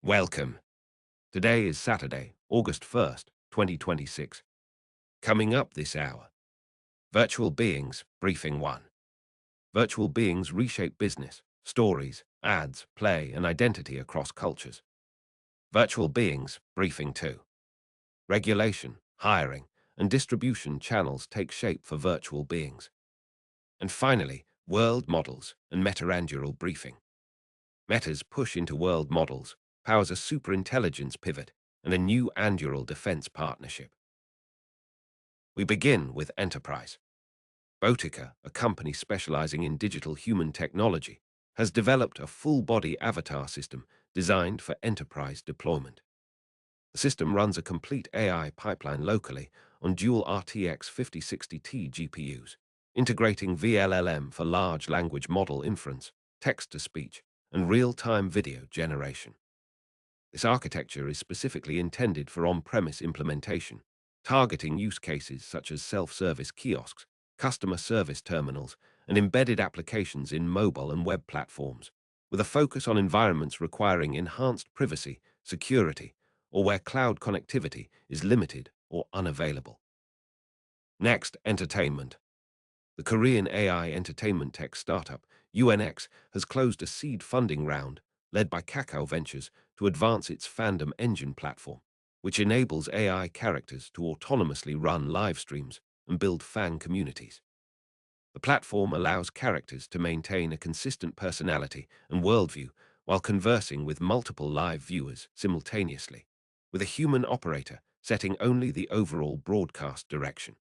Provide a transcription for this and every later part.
Welcome. Today is Saturday, August 1st, 2026. Coming up this hour, Virtual Beings, Briefing 1. Virtual beings reshape business, stories, ads, play, and identity across cultures. Virtual Beings, Briefing 2. Regulation, hiring, and distribution channels take shape for virtual beings. And finally, World Models and Meta-Anduril Briefing. Meta's push into world models powers a superintelligence pivot and a new Anduril defense partnership. We begin with enterprise. Botica, a company specializing in digital human technology, has developed a full-body avatar system designed for enterprise deployment. The system runs a complete AI pipeline locally on dual RTX 5060T GPUs, integrating VLLM for large language model inference, text-to-speech, and real-time video generation. This architecture is specifically intended for on-premise implementation, targeting use cases such as self-service kiosks, customer service terminals, and embedded applications in mobile and web platforms, with a focus on environments requiring enhanced privacy, security, or where cloud connectivity is limited or unavailable. Next, entertainment. The Korean AI entertainment tech startup, UNX, has closed a seed funding round, led by Kakao Ventures, to advance its fandom engine platform, which enables AI characters to autonomously run live streams and build fan communities. The platform allows characters to maintain a consistent personality and worldview while conversing with multiple live viewers simultaneously, with a human operator setting only the overall broadcast direction.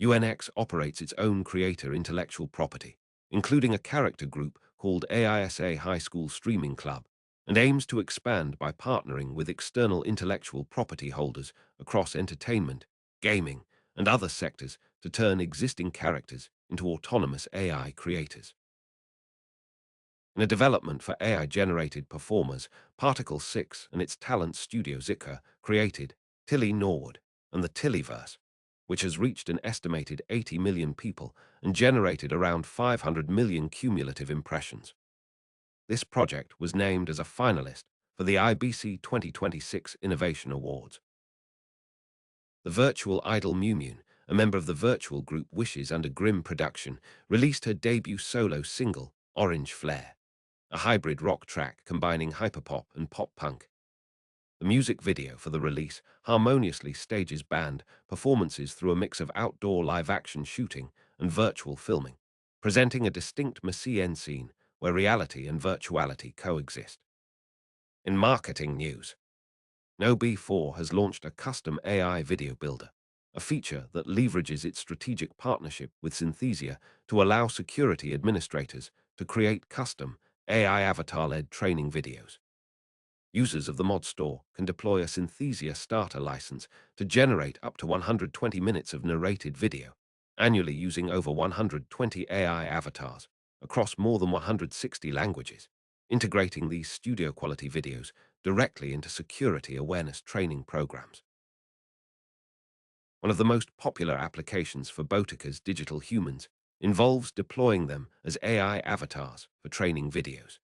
UNX operates its own creator intellectual property, including a character group called AISA High School Streaming Club, and aims to expand by partnering with external intellectual property holders across entertainment, gaming, and other sectors to turn existing characters into autonomous AI creators. In a development for AI-generated performers, Particle 6 and its talent studio Zika created Tilly Norwood and the Tillyverse, which has reached an estimated 80 million people and generated around 500 million cumulative impressions. This project was named as a finalist for the IBC 2026 Innovation Awards. The virtual idol Mew, a member of the virtual group Wishes under Grimm Production, released her debut solo single, Orange Flare, a hybrid rock track combining hyperpop and pop-punk. The music video for the release harmoniously stages band performances through a mix of outdoor live-action shooting and virtual filming, presenting a distinct Messiaen scene where reality and virtuality coexist. In marketing news, No.B4 has launched a custom AI video builder, a feature that leverages its strategic partnership with Synthesia to allow security administrators to create custom AI avatar-led training videos. Users of the mod store can deploy a Synthesia starter license to generate up to 120 minutes of narrated video, annually using over 120 AI avatars across more than 160 languages, integrating these studio-quality videos directly into security awareness training programs. One of the most popular applications for Botica's digital humans involves deploying them as AI avatars for training videos.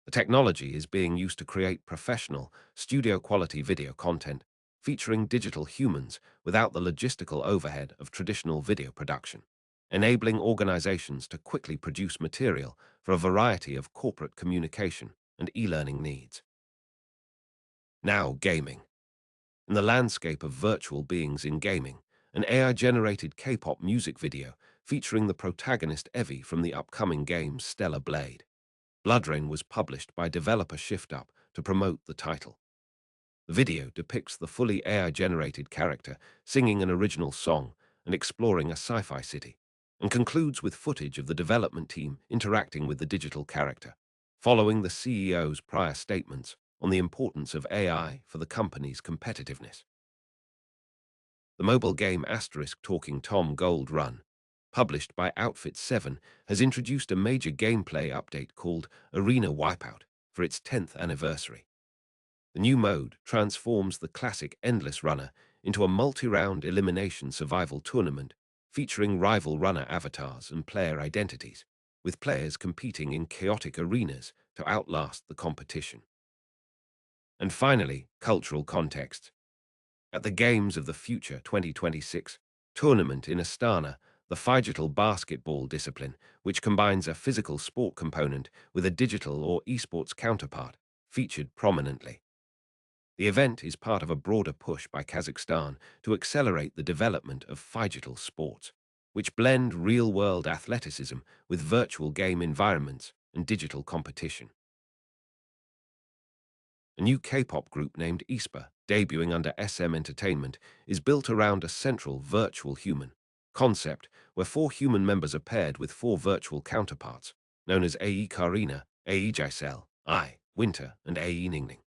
The technology is being used to create professional, studio-quality video content featuring digital humans without the logistical overhead of traditional video production, enabling organizations to quickly produce material for a variety of corporate communication and e-learning needs. Now, gaming. In the landscape of virtual beings in gaming, an AI-generated K-pop music video featuring the protagonist Evie from the upcoming game Stellar Blade. Bloodrain was published by developer ShiftUp to promote the title. The video depicts the fully AI-generated character singing an original song and exploring a sci-fi city, and concludes with footage of the development team interacting with the digital character, following the CEO's prior statements on the importance of AI for the company's competitiveness. The mobile game Talking Tom Gold Run, published by Outfit 7, has introduced a major gameplay update called Arena Wipeout for its 10th anniversary. The new mode transforms the classic Endless Runner into a multi-round elimination survival tournament featuring rival runner avatars and player identities, with players competing in chaotic arenas to outlast the competition. And finally, cultural context. At the Games of the Future 2026 tournament in Astana, the Phygital basketball discipline, which combines a physical sport component with a digital or esports counterpart, featured prominently. The event is part of a broader push by Kazakhstan to accelerate the development of phygital sports, which blend real-world athleticism with virtual game environments and digital competition. A new K-pop group named aespa, debuting under SM Entertainment, is built around a central virtual human concept where four human members are paired with four virtual counterparts, known as AE Karina, AE Giselle, I, Winter, and AE Ningning.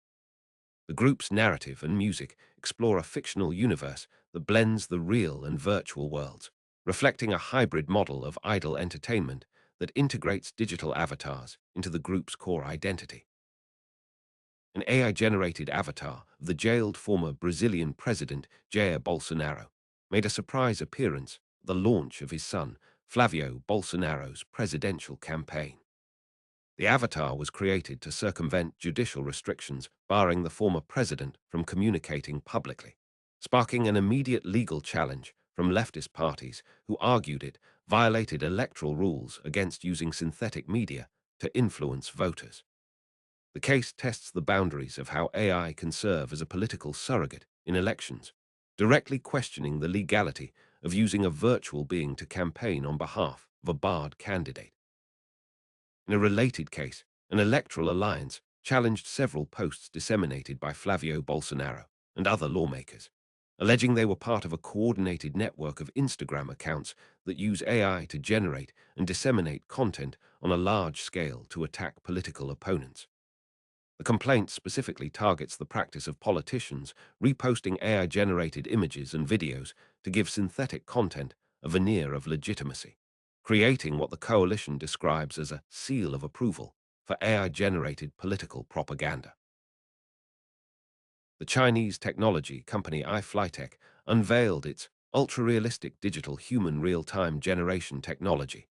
The group's narrative and music explore a fictional universe that blends the real and virtual worlds, reflecting a hybrid model of idol entertainment that integrates digital avatars into the group's core identity. An AI-generated avatar of the jailed former Brazilian president Jair Bolsonaro made a surprise appearance at the launch of his son, Flavio Bolsonaro's presidential campaign. The avatar was created to circumvent judicial restrictions barring the former president from communicating publicly, sparking an immediate legal challenge from leftist parties who argued it violated electoral rules against using synthetic media to influence voters. The case tests the boundaries of how AI can serve as a political surrogate in elections, directly questioning the legality of using a virtual being to campaign on behalf of a barred candidate. In a related case, an electoral alliance challenged several posts disseminated by Flavio Bolsonaro and other lawmakers, alleging they were part of a coordinated network of Instagram accounts that use AI to generate and disseminate content on a large scale to attack political opponents. The complaint specifically targets the practice of politicians reposting AI-generated images and videos to give synthetic content a veneer of legitimacy, creating what the coalition describes as a seal of approval for AI-generated political propaganda. The Chinese technology company iFlyTech unveiled its ultra-realistic digital human real-time generation technology,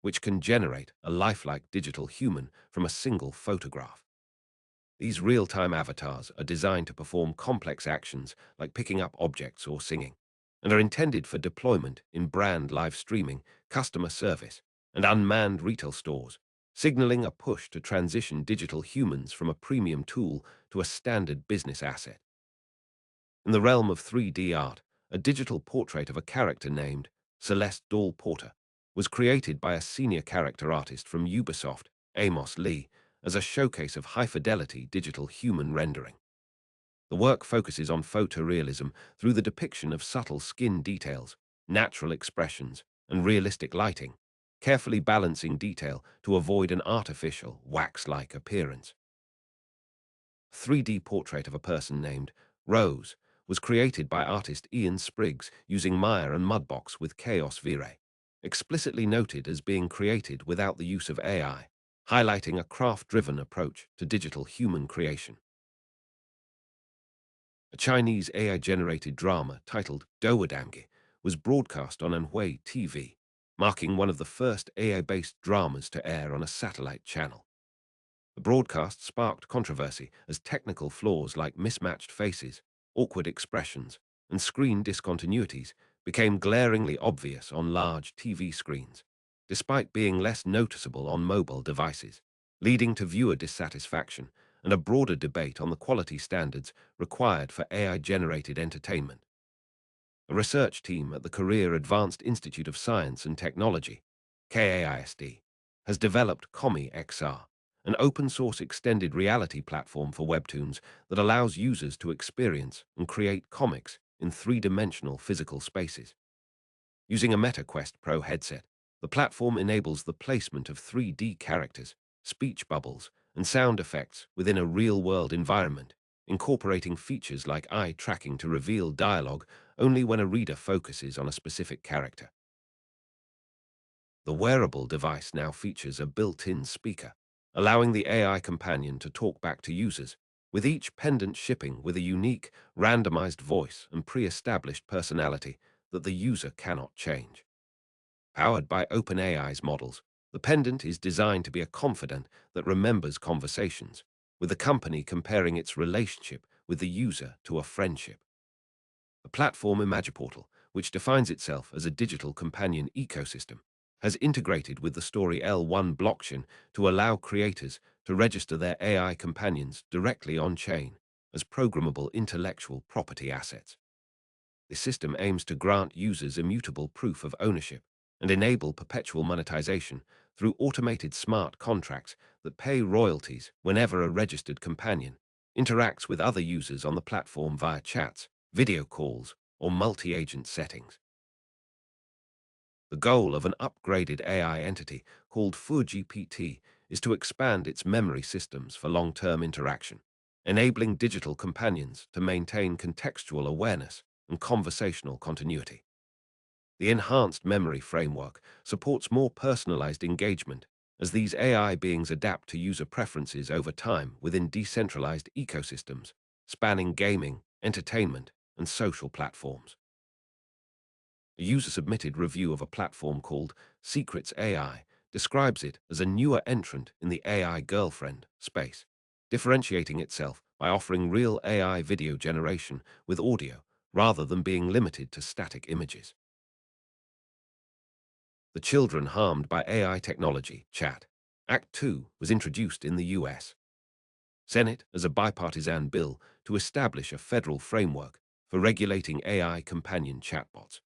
which can generate a lifelike digital human from a single photograph. These real-time avatars are designed to perform complex actions like picking up objects or singing, and are intended for deployment in brand live streaming, customer service, and unmanned retail stores, signaling a push to transition digital humans from a premium tool to a standard business asset. In the realm of 3D art, a digital portrait of a character named Celeste Dahl Porter was created by a senior character artist from Ubisoft, Amos Lee, as a showcase of high-fidelity digital human rendering. The work focuses on photorealism through the depiction of subtle skin details, natural expressions, and realistic lighting, carefully balancing detail to avoid an artificial, wax-like appearance. A 3D portrait of a person named Rose was created by artist Ian Spriggs using Maya and Mudbox with Chaos V-Ray, explicitly noted as being created without the use of AI, highlighting a craft-driven approach to digital human creation. A Chinese AI-generated drama titled Dowadamgi was broadcast on Anhui TV, marking one of the first AI-based dramas to air on a satellite channel. The broadcast sparked controversy as technical flaws like mismatched faces, awkward expressions, and screen discontinuities became glaringly obvious on large TV screens, despite being less noticeable on mobile devices, leading to viewer dissatisfaction and a broader debate on the quality standards required for AI-generated entertainment. A research team at the Korea Advanced Institute of Science and Technology, KAIST, has developed Komi XR, an open-source extended reality platform for webtoons that allows users to experience and create comics in three-dimensional physical spaces. Using a MetaQuest Pro headset, the platform enables the placement of 3D characters, speech bubbles, and sound effects within a real-world environment, incorporating features like eye tracking to reveal dialogue only when a reader focuses on a specific character. The wearable device now features a built-in speaker, allowing the AI companion to talk back to users, with each pendant shipping with a unique, randomized voice and pre-established personality that the user cannot change. Powered by OpenAI's models, the pendant is designed to be a confidant that remembers conversations, with the company comparing its relationship with the user to a friendship. The platform Imagiportal, which defines itself as a digital companion ecosystem, has integrated with the Story L1 blockchain to allow creators to register their AI companions directly on-chain as programmable intellectual property assets. This system aims to grant users immutable proof of ownership and enable perpetual monetization through automated smart contracts that pay royalties whenever a registered companion interacts with other users on the platform via chats, video calls, or multi-agent settings. The goal of an upgraded AI entity called FurGPT is to expand its memory systems for long-term interaction, enabling digital companions to maintain contextual awareness and conversational continuity. The enhanced memory framework supports more personalized engagement as these AI beings adapt to user preferences over time within decentralized ecosystems, spanning gaming, entertainment, and social platforms. A user-submitted review of a platform called Secrets AI describes it as a newer entrant in the AI girlfriend space, differentiating itself by offering real AI video generation with audio rather than being limited to static images. The Children Harmed by AI Technology, Chat, Act 2 was introduced in the US Senate as a bipartisan bill to establish a federal framework for regulating AI companion chatbots.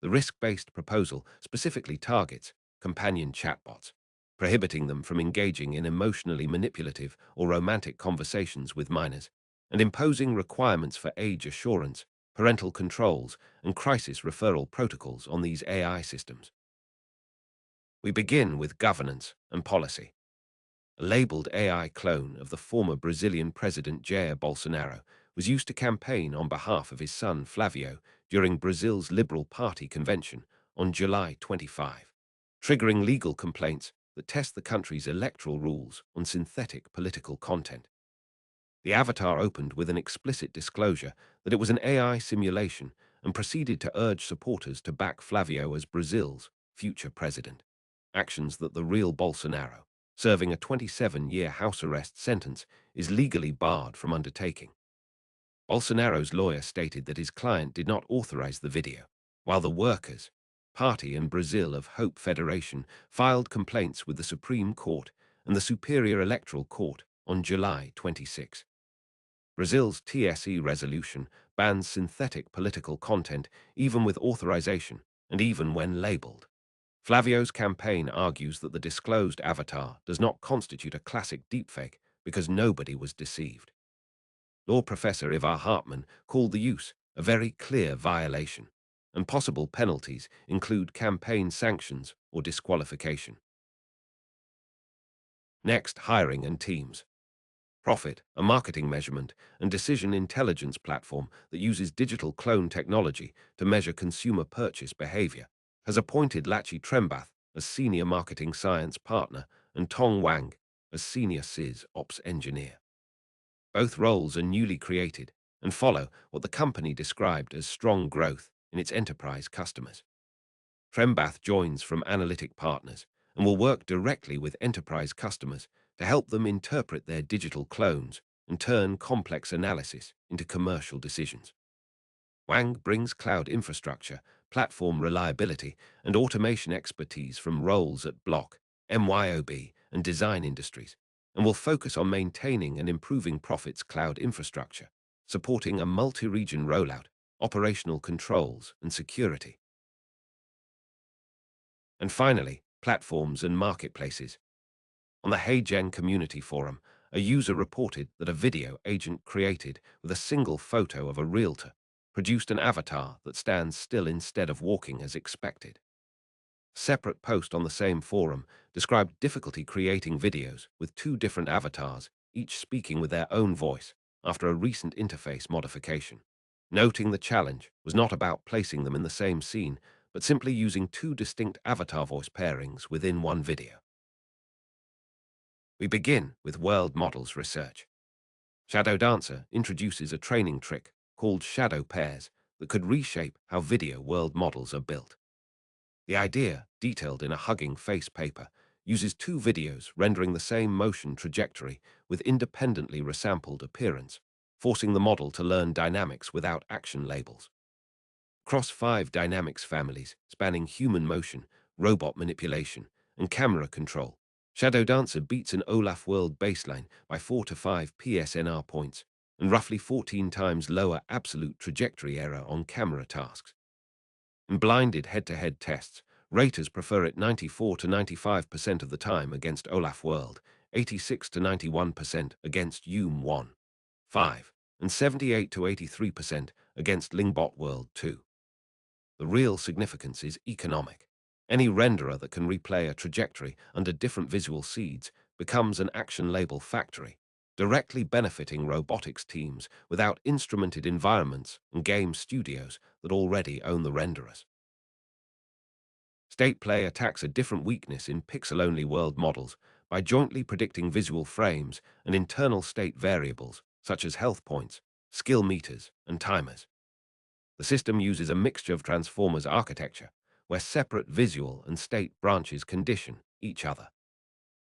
The risk-based proposal specifically targets companion chatbots, prohibiting them from engaging in emotionally manipulative or romantic conversations with minors, and imposing requirements for age assurance, parental controls, and crisis referral protocols on these AI systems. We begin with governance and policy. A labeled AI clone of the former Brazilian president Jair Bolsonaro was used to campaign on behalf of his son Flavio during Brazil's Liberal Party convention on July 25, triggering legal complaints that test the country's electoral rules on synthetic political content. The avatar opened with an explicit disclosure that it was an AI simulation and proceeded to urge supporters to back Flavio as Brazil's future president, actions that the real Bolsonaro, serving a 27-year house arrest sentence, is legally barred from undertaking. Bolsonaro's lawyer stated that his client did not authorize the video, while the Workers' Party and Brazil of Hope Federation filed complaints with the Supreme Court and the Superior Electoral Court on July 26. Brazil's TSE resolution bans synthetic political content even with authorization and even when labeled. Flavio's campaign argues that the disclosed avatar does not constitute a classic deepfake because nobody was deceived. Law professor Ivar Hartmann called the use a very clear violation, and possible penalties include campaign sanctions or disqualification. Next, hiring and teams. Profit, a marketing measurement and decision intelligence platform that uses digital clone technology to measure consumer purchase behavior, has appointed Lachi Trembath as Senior Marketing Science Partner and Tong Wang as Senior SIS Ops Engineer. Both roles are newly created and follow what the company described as strong growth in its enterprise customers. Trembath joins from Analytic Partners and will work directly with enterprise customers to help them interpret their digital clones and turn complex analysis into commercial decisions. Wang brings cloud infrastructure, platform reliability, and automation expertise from roles at Block, MYOB, and design industries, and will focus on maintaining and improving Profit's cloud infrastructure, supporting a multi-region rollout, operational controls, and security. And finally, platforms and marketplaces. On the HeyGen community forum, a user reported that a video agent created with a single photo of a realtor produced an avatar that stands still instead of walking as expected. A separate post on the same forum described difficulty creating videos with two different avatars, each speaking with their own voice after a recent interface modification, noting the challenge was not about placing them in the same scene, but simply using two distinct avatar voice pairings within one video. We begin with world models research. Shadow Dancer introduces a training trick called shadow pairs that could reshape how video world models are built. The idea, detailed in a Hugging Face paper, uses two videos rendering the same motion trajectory with independently resampled appearance, forcing the model to learn dynamics without action labels. Across 5 dynamics families spanning human motion, robot manipulation, and camera control, Shadow Dancer beats an Olaf World baseline by 4 to 5 PSNR points and roughly 14 times lower absolute trajectory error on camera tasks. In blinded head-to-head tests, raters prefer it 94 to 95% of the time against Olaf World, 86 to 91% against Hume 1, 5, and 78 to 83% against Lingbot World 2. The real significance is economic. Any renderer that can replay a trajectory under different visual seeds becomes an action label factory, directly benefiting robotics teams without instrumented environments and game studios that already own the renderers. State Play attacks a different weakness in pixel-only world models by jointly predicting visual frames and internal state variables such as health points, skill meters, and timers. The system uses a mixture of transformers architecture, where separate visual and state branches condition each other.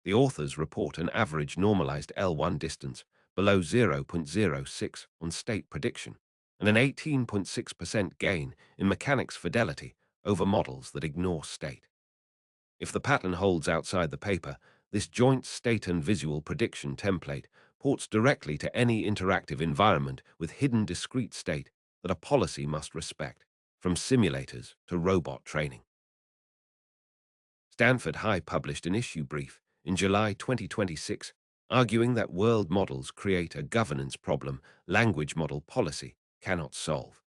The authors report an average normalized L1 distance below 0.06 on state prediction, and an 18.6% gain in mechanics fidelity over models that ignore state. If the pattern holds outside the paper, this joint state and visual prediction template ports directly to any interactive environment with hidden discrete state that a policy must respect, from simulators to robot training. Stanford High published an issue brief in July 2026 arguing that world models create a governance problem language model policy cannot solve.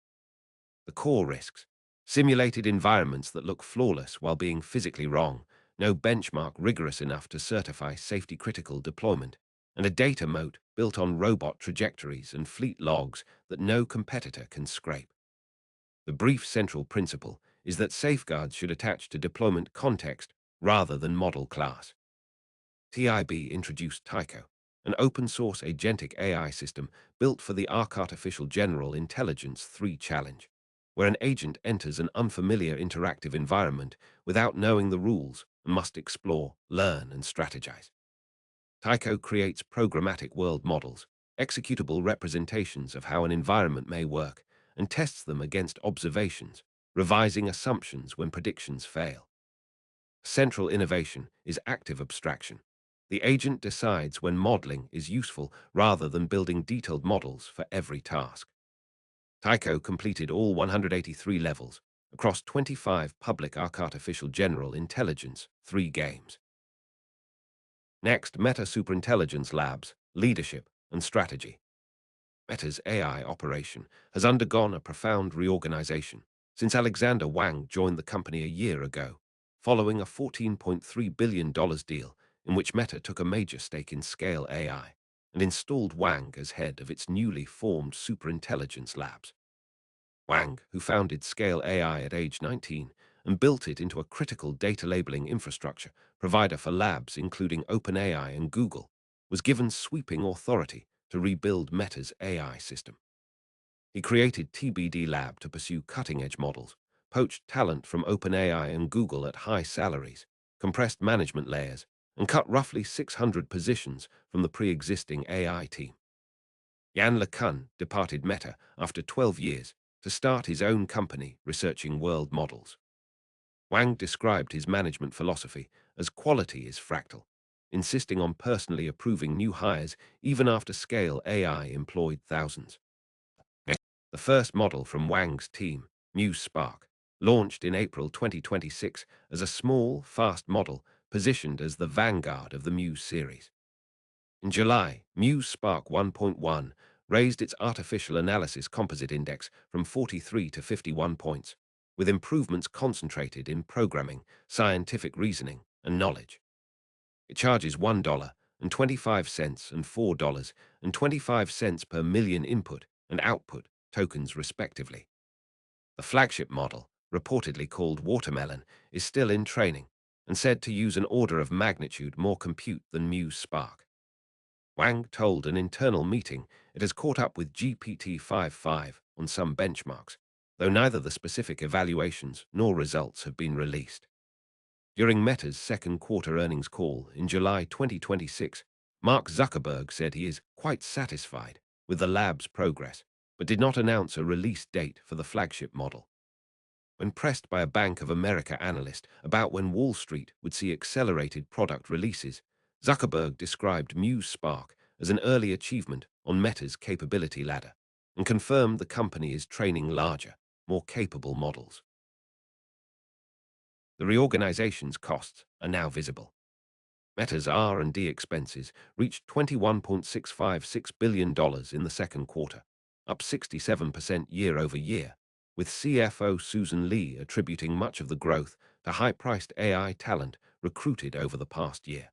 The core risks: simulated environments that look flawless while being physically wrong, no benchmark rigorous enough to certify safety-critical deployment, and a data moat built on robot trajectories and fleet logs that no competitor can scrape. The brief central principle is that safeguards should attach to deployment context rather than model class. TIB introduced Tycho, an open-source agentic AI system built for the ARC Artificial General Intelligence 3 challenge, where an agent enters an unfamiliar interactive environment without knowing the rules and must explore, learn, and strategize. Tycho creates programmatic world models, executable representations of how an environment may work, and tests them against observations, revising assumptions when predictions fail. Central innovation is active abstraction. The agent decides when modeling is useful rather than building detailed models for every task. Tycho completed all 183 levels across 25 public ARC Artificial General Intelligence 3 games. Next, Meta Superintelligence Labs, Leadership and Strategy. Meta's AI operation has undergone a profound reorganization since Alexander Wang joined the company a year ago, following a $14.3 billion deal in which Meta took a major stake in Scale AI and installed Wang as head of its newly formed Superintelligence Labs. Wang, who founded Scale AI at age 19 and built it into a critical data labeling infrastructure provider for labs including OpenAI and Google, was given sweeping authority to rebuild Meta's AI system. He created TBD Lab to pursue cutting-edge models, poached talent from OpenAI and Google at high salaries, compressed management layers, and cut roughly 600 positions from the pre-existing AI team. Yan LeCun departed Meta after 12 years to start his own company researching world models. Wang described his management philosophy as quality is fractal, insisting on personally approving new hires even after Scale AI employed thousands. The first model from Wang's team, Muse Spark, launched in April 2026 as a small, fast model positioned as the vanguard of the Muse series. In July, Muse Spark 1.1 raised its artificial analysis composite index from 43 to 51 points, with improvements concentrated in programming, scientific reasoning, and knowledge. It charges $1.25 and $4.25 per million input and output tokens respectively. The flagship model, reportedly called Watermelon, is still in training and said to use an order of magnitude more compute than Muse Spark. Wang told an internal meeting it has caught up with GPT-5.5 on some benchmarks, though neither the specific evaluations nor results have been released. During Meta's second quarter earnings call in July 2026, Mark Zuckerberg said he is quite satisfied with the lab's progress, but did not announce a release date for the flagship model. When pressed by a Bank of America analyst about when Wall Street would see accelerated product releases, Zuckerberg described Muse Spark as an early achievement on Meta's capability ladder and confirmed the company is training larger, more capable models. The reorganization's costs are now visible. Meta's R&D expenses reached $21.656 billion in the second quarter, up 67% year-over-year, with CFO Susan Lee attributing much of the growth to high-priced AI talent recruited over the past year.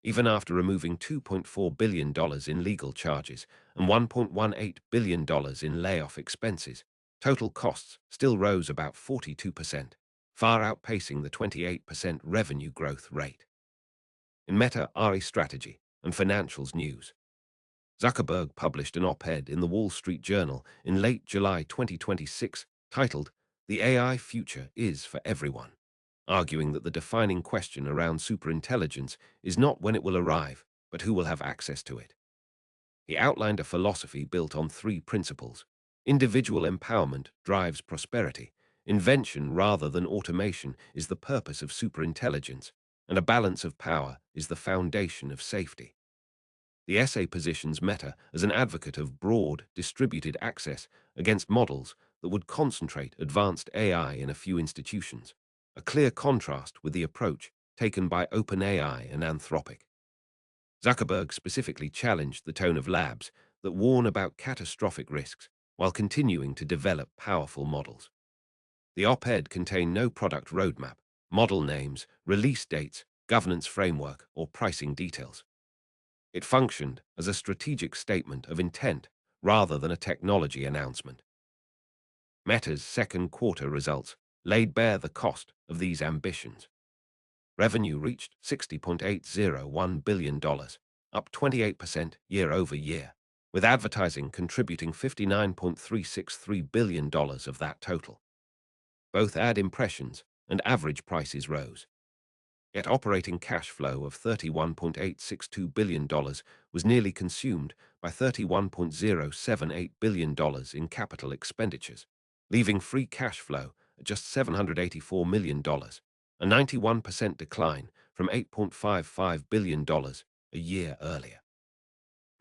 Even after removing $2.4 billion in legal charges and $1.18 billion in layoff expenses, total costs still rose about 42%, far outpacing the 28% revenue growth rate. In Meta-Anduril strategy and financials news, Zuckerberg published an op-ed in the Wall Street Journal in late July 2026 titled, "The AI Future is for Everyone," arguing that the defining question around superintelligence is not when it will arrive, but who will have access to it. He outlined a philosophy built on three principles. Individual empowerment drives prosperity. Invention rather than automation is the purpose of superintelligence, and a balance of power is the foundation of safety. The essay positions Meta as an advocate of broad, distributed access against models that would concentrate advanced AI in a few institutions, a clear contrast with the approach taken by OpenAI and Anthropic. Zuckerberg specifically challenged the tone of labs that warn about catastrophic risks while continuing to develop powerful models. The op-ed contained no product roadmap, model names, release dates, governance framework, or pricing details. It functioned as a strategic statement of intent rather than a technology announcement. Meta's second quarter results laid bare the cost of these ambitions. Revenue reached $60.801 billion, up 28% year-over-year, with advertising contributing $59.363 billion of that total. Both ad impressions and average prices rose. Yet operating cash flow of $31.862 billion was nearly consumed by $31.078 billion in capital expenditures, leaving free cash flow at just $784 million, a 91% decline from $8.55 billion a year earlier.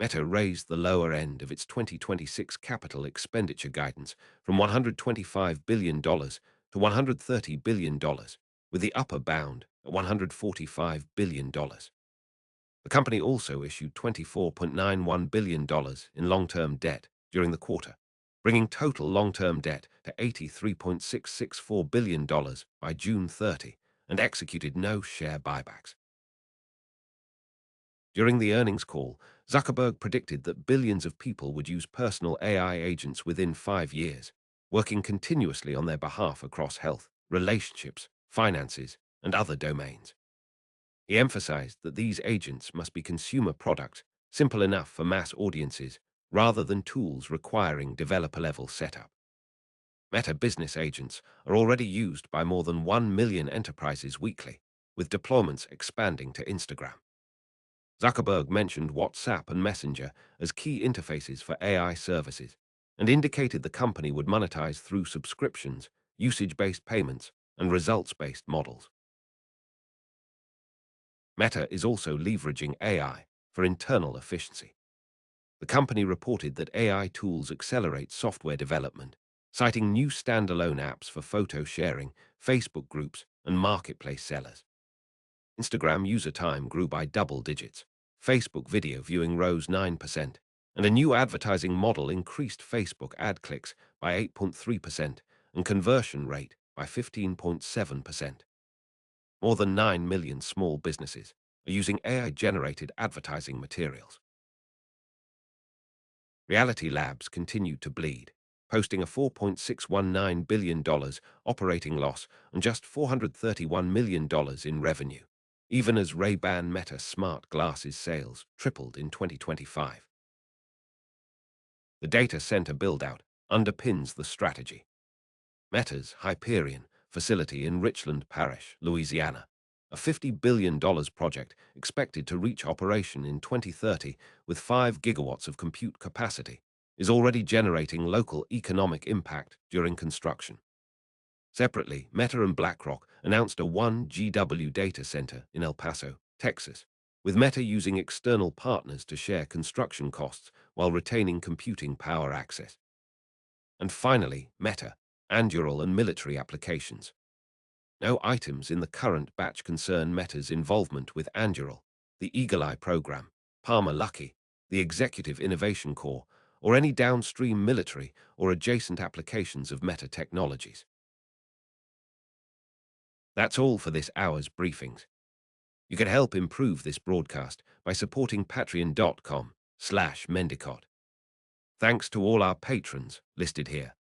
Meta raised the lower end of its 2026 capital expenditure guidance from $125 billion to $130 billion, with the upper bound at $145 billion. The company also issued $24.91 billion in long-term debt during the quarter, bringing total long-term debt to $83.664 billion by June 30, and executed no share buybacks. During the earnings call, Zuckerberg predicted that billions of people would use personal AI agents within 5 years, working continuously on their behalf across health, relationships, finances, and other domains. He emphasized that these agents must be consumer products, simple enough for mass audiences, rather than tools requiring developer-level setup. Meta business agents are already used by more than 1 million enterprises weekly, with deployments expanding to Instagram. Zuckerberg mentioned WhatsApp and Messenger as key interfaces for AI services, and indicated the company would monetize through subscriptions, usage-based payments, and results-based models. Meta is also leveraging AI for internal efficiency. The company reported that AI tools accelerate software development, citing new standalone apps for photo sharing, Facebook groups, and marketplace sellers. Instagram user time grew by double digits, Facebook video viewing rose 9%, and a new advertising model increased Facebook ad clicks by 8.3% and conversion rate by 15.7%. More than 9 million small businesses are using AI-generated advertising materials. Reality Labs continued to bleed, posting a $4.619 billion operating loss and just $431 million in revenue, even as Ray-Ban Meta smart glasses sales tripled in 2025. The data center build-out underpins the strategy. Meta's Hyperion facility in Richland Parish, Louisiana. A $50 billion project expected to reach operation in 2030 with 5 gigawatts of compute capacity is already generating local economic impact during construction. Separately, Meta and BlackRock announced a 1 GW data center in El Paso, Texas, with Meta using external partners to share construction costs while retaining computing power access. And finally, Meta-Anduril and military applications. No items in the current batch concern Meta's involvement with Anduril, the Eagle Eye program, Palmer Luckey, the Executive Innovation Core, or any downstream military or adjacent applications of Meta technologies. That's all for this hour's briefings. You can help improve this broadcast by supporting patreon.com/mendiBot. Thanks to all our patrons listed here.